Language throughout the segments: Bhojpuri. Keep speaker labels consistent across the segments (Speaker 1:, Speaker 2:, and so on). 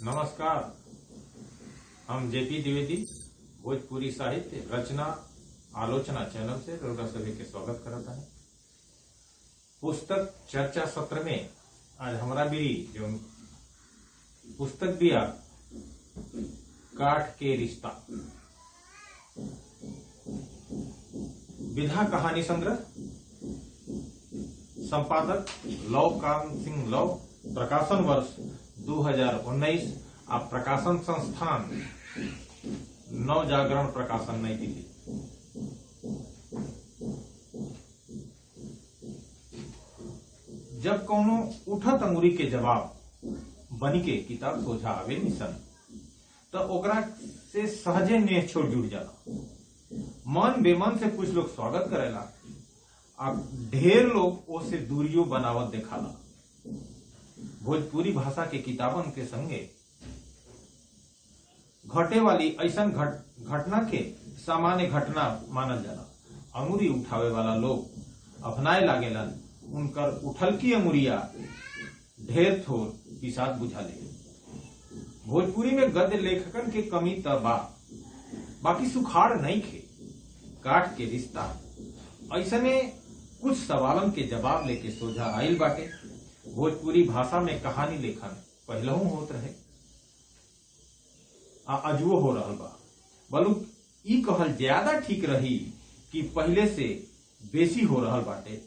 Speaker 1: नमस्कार। हम जेपी द्विवेदी भोजपुरी साहित्य रचना आलोचना चैनल से रउरा सभी के स्वागत करता है। पुस्तक चर्चा सत्र में आज हमारा भी जो पुस्तक दिया काठ के रिश्ता विधा कहानी संग्रह, संपादक लौकान सिंह लौ, प्रकाशन वर्ष 2019, आप प्रकाशन संस्थान नव जागरण प्रकाशन नई दिल्ली। जब कोनो उठत अंगुरी के जवाब बनी के किताब सोझा आवे निसन तो ओकरा से सहजे नेह छोड़ जुड़ जाला। मन बेमन से कुछ लोग स्वागत करेला, अब ढेर लोग ओसे दूरियों बनावत देखाला। भोजपुरी भाषा के किताबन के संगे घटे वाली ऐसा घटना के सामान्य घटना मानल जाला। अंगुरी उठावे वाला लोग अपनाए लागेलन, उनकर उठल की अंगुरिया ढेर थोर पिसाद बुझाले। भोजपुरी में गद्य लेखकन के कमी त बाकी सुखाड़ नहीं खे। काठ के रिश्ता ऐसने कुछ सवालन के जवाब लेके सोझा आइल बाटे। भोजपुरी भाषा में कहानी लेखन पहलहू होत रहे, अजुओ हो रहल बा। बलू ई कहल ज्यादा ठीक रही कि पहले से बेसी हो रहल बाटे।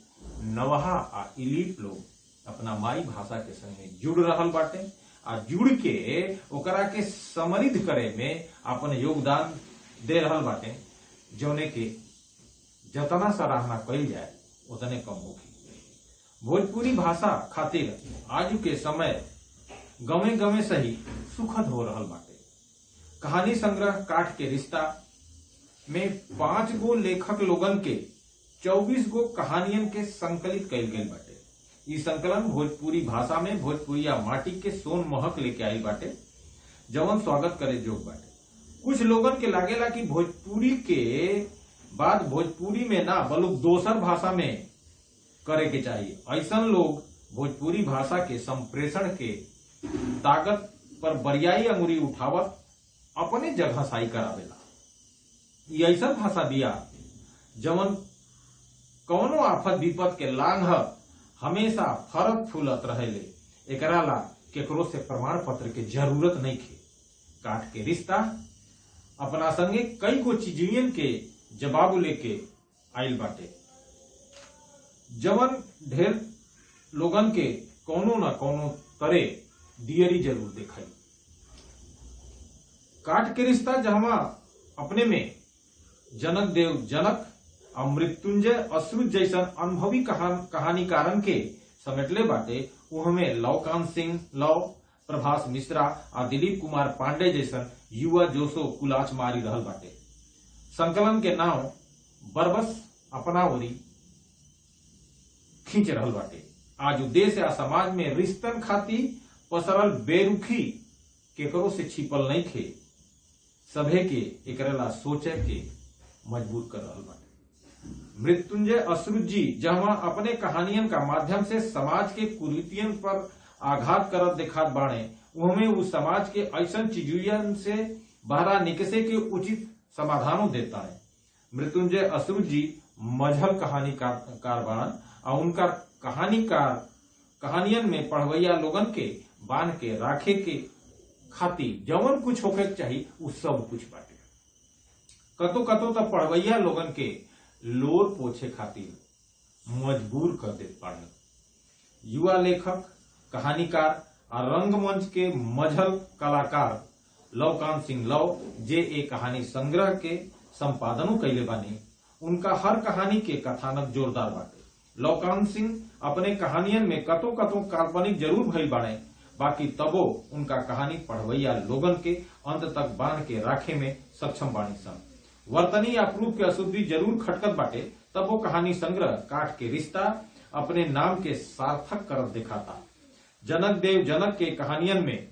Speaker 1: नवहा आ इलीट लोग अपना माई भाषा के संगे जुड़ रहल बाटे आ जुड़ के ओकरा के समृद्ध करे में अपन योगदान दे रहल बाटे, जौने के जतना सराहना कइल जाए उतने कम होगी। भोजपुरी भाषा खातिर आज के समय गमे गमे सही सुखद हो रहल बाटे। कहानी संग्रह काठ के रिश्ता में 5 गो लेखक लोगन के 24 गो कहानियन के संकलित कइल गइल बाटे। ई संकलन भोजपुरी भाषा में भोजपुरिया माटी के सोन महक लेके आइल बाटे, जवन स्वागत करे जोग बाटे। कुछ लोगन के लागेला कि भोजपुरी के बाद भोजपुरी में ना बल्कि दोसर भाषा में करे के चाहिए। ऐसा लोग भोजपुरी भाषा के संप्रेषण के ताकत पर बरियाई अंगुरी उठावत अपने जगह साई करावेला। ये ऐसा भाषा दिया जवन कौनो आफत विपत के लांघ हमेशा फरत फूलत रहेले। एकरा ला केकरो से प्रमाण पत्र के जरूरत नहीं खे। काठ के रिश्ता अपना संगे कई गो चीजियन के जवाब लेके आइल बाटे, जवन ढेर लोगन के कोनो न कोनो तरे दियरी जरूर दिखाई। काठ के रिश्ता जहां अपने में जनक देव जनक और मृत्युंजय अश्रुत जैसन अनुभवी कहानीकारन के समेटले बाटे, उहमें लौकान सिंह लौ, प्रभास मिश्रा और दिलीप कुमार पांडे जैसन युवा जोशो कुलाच मारी रहल बाटे। संकलन के नाव बरबस अपना ओरी खींच रहल बाटे। आज देश या समाज में रिश्तन खाती पसरल बेरुखी केकरो से छिपल नहीं खे। सभे के एकरेला सोचे के मजबूर कर रहल बाटे। मृत्युंजय अश्रुत जी जहां अपने कहानियन का माध्यम से समाज के कुरीतियन पर आघात करत दिखात बाणे, उहमें उस समाज के ऐसा चीजुयन से बहरा निकसे के उचित समाधानों देता है। मृत्युंजय अश्रुत जी मजहल कहानीकार बाणन और उनका कहानियन में पढ़वैया लोगन के बांध के राखे के खातिर जवन कुछ होके चाहिए उ सब कुछ बाटे। कतो कतो तो पढ़वैया लोगन के लोर पोछे खातिर मजबूर कर देत बाड़न। युवा लेखक कहानीकार और रंगमंच के मजहल कलाकार लौकान सिंह लौ जे एक कहानी संग्रह के संपादनों कैले बानी, उनका हर कहानी के कथानक जोरदार बाटे। लौकान सिंह अपने कहानियन में कतो कतो काल्पनिक जरूर भइल बाड़े, बाकी तबो उनका कहानी पढ़वैया लोगन के अंत तक बांध के राखे में सक्षम बानी सन। वर्तनी या प्रूफ के अशुद्धि जरूर खटकत बाटे, तबो कहानी संग्रह काठ के रिश्ता अपने नाम के सार्थक करत दिखाता। जनक देव जनक के कहानियन में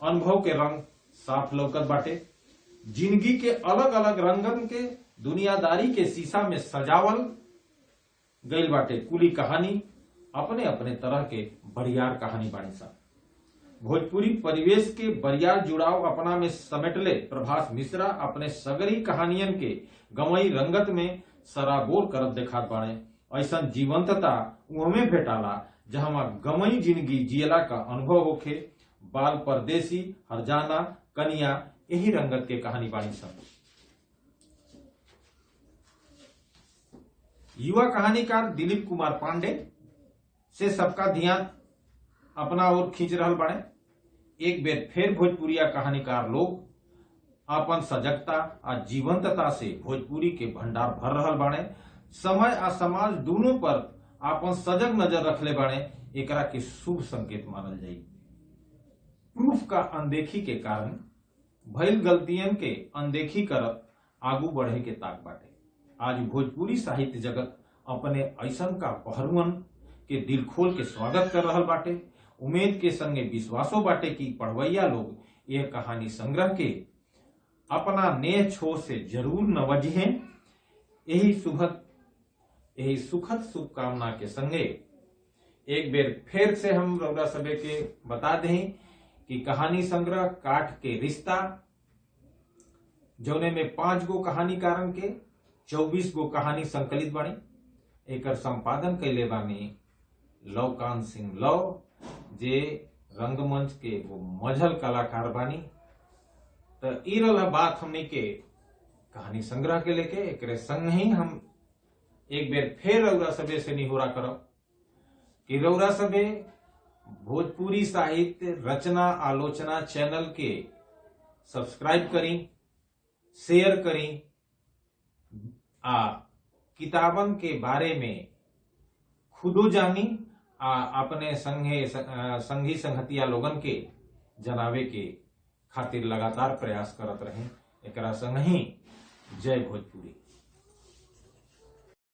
Speaker 1: अनुभव के रंग साफ लौकत बाटे। जिंदगी के अलग अलग रंगन के दुनियादारी के शीशा में सजावल गइल बाटे। कुली कहानी अपने अपने तरह के बढ़ियार कहानी बानी सा। भोजपुरी परिवेश के बरियार जुड़ाव अपना में समेटले प्रभास मिश्रा अपने सगरी कहानियन के गवई रंगत में सराबोर करत देखात बाड़े। ऐसन जीवंतता उहमे भेटाला जहां गवई जिंदगी जियला का अनुभव होखे। बाल परदेसी, हरजाना, कनिया यही रंगत के कहानी बाणी सन। युवा कहानीकार दिलीप कुमार पांडे से सबका ध्यान अपना ओर खींच रहल बाड़े। एक बेर फिर भोजपुरिया कहानीकार लोग अपन सजगता आ जीवंतता से भोजपुरी के भंडार भर रहल बाड़े। समय आ समाज दोनों पर अपन सजग नजर रखले बाड़े। एकरा के शुभ संकेत मानल जाई। प्रूफ का अनदेखी के कारण भइल गलतियन के अनदेखी करत आगू बढ़े के ताक बाटे। आज भोजपुरी साहित्य जगत अपने ऐसन का पहरुअन के दिल खोल के स्वागत कर रहल बाटे। उम्मीद के संगे विश्वासो बाटे कि पढ़वैया लोग यह कहानी संग्रह के अपना नेह छोर से जरूर नवजिहें। यही सुखद शुभकामना के संगे एक बेर फिर से हम रउरा सबे के बता दें कि कहानी संग्रह काठ के रिश्ता जौने में 5 गो कहानीकारन के 24 गो कहानी संकलित बानी। एकर संपादन कैले बानी लवकांत सिंह लव, जे रंगमंच के वो मझल कलाकार बानी। तो ई रहा बात हमने के कहानी संग्रह के लेके एकरे संग ही हम एक बेर फिर रउरा सबे से निहोरा करब कि रउरा सबे भोजपुरी साहित्य रचना आलोचना चैनल के सब्सक्राइब करी, शेयर करी आ किताबन के बारे में खुदो जानी आ अपने संगी संगतिया लोगन के जनावे के खातिर लगातार प्रयास करत रहें। एकरा संग ही जय भोजपुरी।